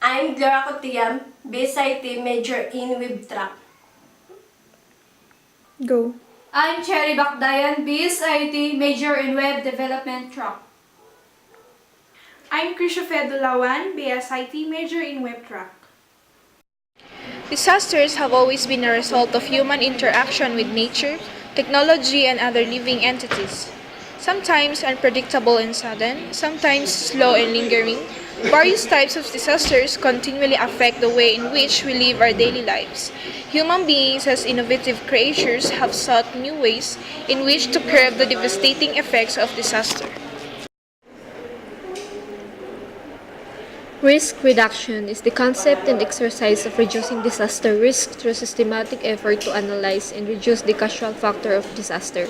I'm Gloria Cotiam, BSIT major in Web Track. Go. I'm Cherry Bakdayan, BSIT major in Web Development Track. I'm Krisha Fedulawan, BSIT major in Web Track. Disasters have always been a result of human interaction with nature, technology, and other living entities. Sometimes unpredictable and sudden, sometimes slow and lingering, various types of disasters continually affect the way in which we live our daily lives. Human beings, as innovative creatures, have sought new ways in which to curb the devastating effects of disaster. Risk reduction is the concept and exercise of reducing disaster risk through systematic effort to analyze and reduce the causal factor of disaster.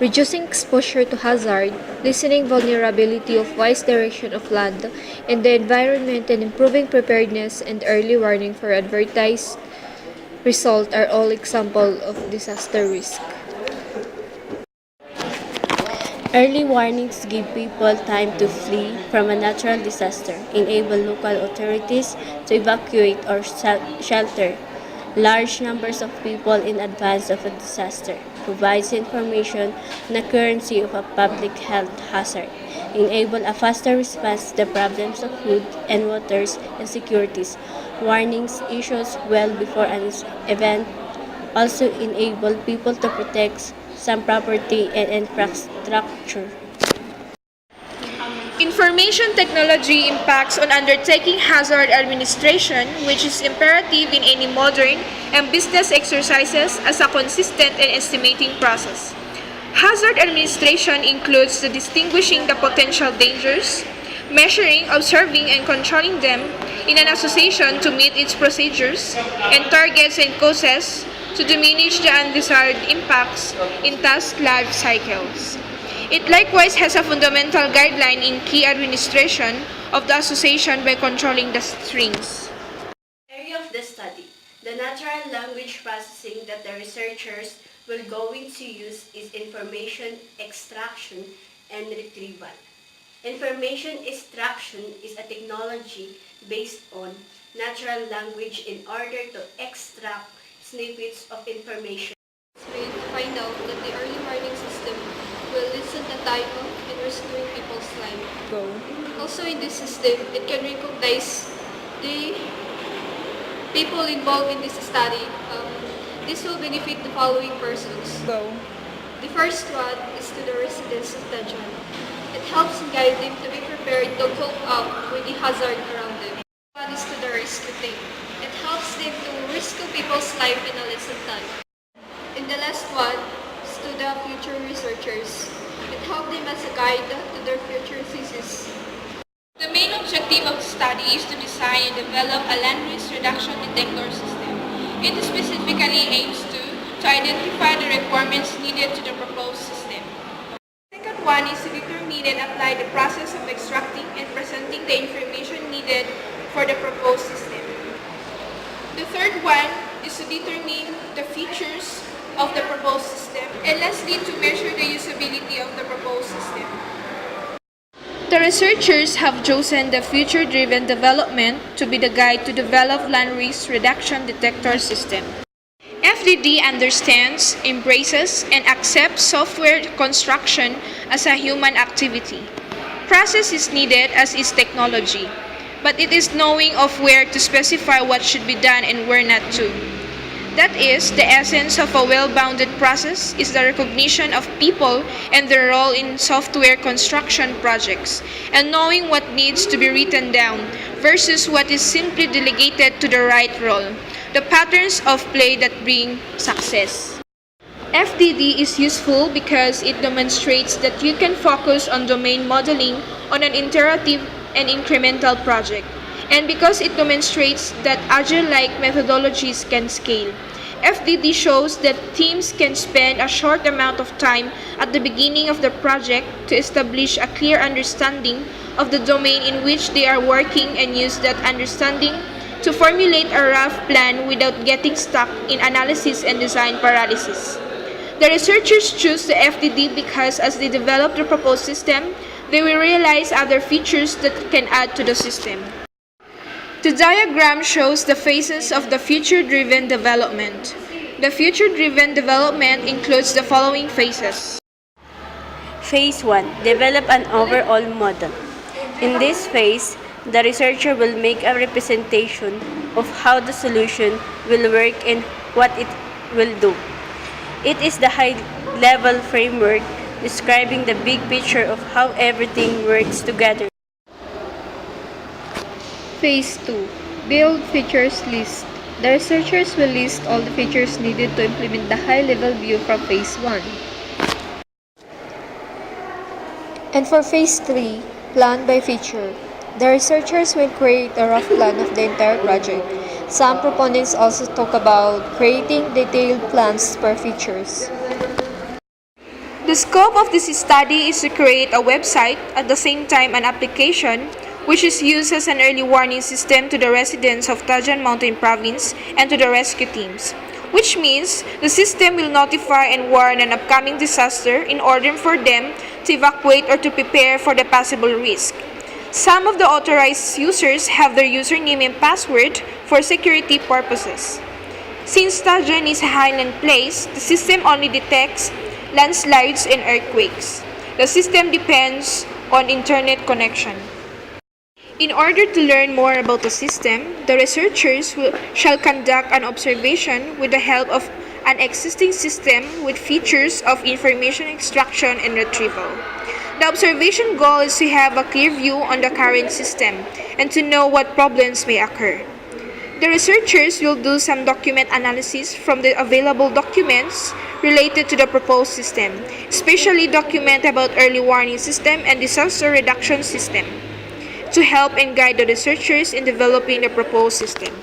Reducing exposure to hazard, lessening vulnerability of wise direction of land and the environment, and improving preparedness and early warning for advertised result are all examples of disaster risk. Early warnings give people time to flee from a natural disaster, enable local authorities to evacuate or shelter large numbers of people in advance of a disaster, provides information on the occurrence of a public health hazard, enable a faster response to the problems of food and waters and securities. Warnings issued well before an event also enable people to protect some property and infrastructure. Information technology impacts on undertaking hazard administration, which is imperative in any modern and business exercises as a consistent and estimating process. Hazard administration includes the distinguishing the potential dangers, measuring, observing, and controlling them in an association to meet its procedures and targets and causes to diminish the undesired impacts in task life cycles. It likewise has a fundamental guideline in key administration of the association by controlling the strings. Area of the study. The natural language processing that the researchers will going to use is information extraction and retrieval. Information extraction is a technology based on natural language in order to extract snippets of information. Way to find out that the early warning system will listen the time and rescuing people's life. Go. Also in this system, it can recognize the people involved in this study. This will benefit the following persons. Go. The first one is to the residents of Dajan. It helps guide them to be prepared to cope up with the hazard around them. One is to the rescue team. It helps them to rescue people's life in a lesson time. And the last one is to the future researchers. It helps them as a guide to their future thesis. The main objective of the study is to design and develop a land risk reduction detector system. It specifically aims to identify the requirements needed to the proposed system. The second one is to determine and apply the process of extracting and presenting the information needed for the proposed system. The third one is to determine the features of the proposed system, and lastly to measure the usability of the proposed system. The researchers have chosen the future-driven development to be the guide to develop land risk reduction detector system. FDD understands, embraces, and accepts software construction as a human activity. Process is needed as is technology, but it is knowing of where to specify what should be done and where not to. That is, the essence of a well-bounded process is the recognition of people and their role in software construction projects, and knowing what needs to be written down versus what is simply delegated to the right role, the patterns of play that bring success. FDD is useful because it demonstrates that you can focus on domain modeling on an iterative and incremental project, and because it demonstrates that Agile-like methodologies can scale. FDD shows that teams can spend a short amount of time at the beginning of the project to establish a clear understanding of the domain in which they are working and use that understanding to formulate a rough plan without getting stuck in analysis and design paralysis. The researchers choose the FDD because as they develop the proposed system, they will realize other features that can add to the system. The diagram shows the phases of the future-driven development. The future-driven development includes the following phases. Phase 1. Develop an overall model. In this phase, the researcher will make a representation of how the solution will work and what it will do. It is the high-level framework describing the big picture of how everything works together. Phase 2. Build features list. The researchers will list all the features needed to implement the high-level view from Phase 1. And for Phase 3, plan by feature. The researchers will create a rough plan of the entire project. Some proponents also talk about creating detailed plans per features. The scope of this study is to create a website, at the same time an application, which is used as an early warning system to the residents of Tajan Mountain Province and to the rescue teams, which means the system will notify and warn an upcoming disaster in order for them to evacuate or to prepare for the possible risk. Some of the authorized users have their username and password for security purposes. Since Tajan is a highland place, the system only detects landslides and earthquakes. The system depends on internet connection. In order to learn more about the system, the researchers shall conduct an observation with the help of an existing system with features of information extraction and retrieval. The observation goal is to have a clear view on the current system and to know what problems may occur. The researchers will do some document analysis from the available documents related to the proposed system, especially documents about early warning system and disaster reduction system, to help and guide the researchers in developing the proposed system.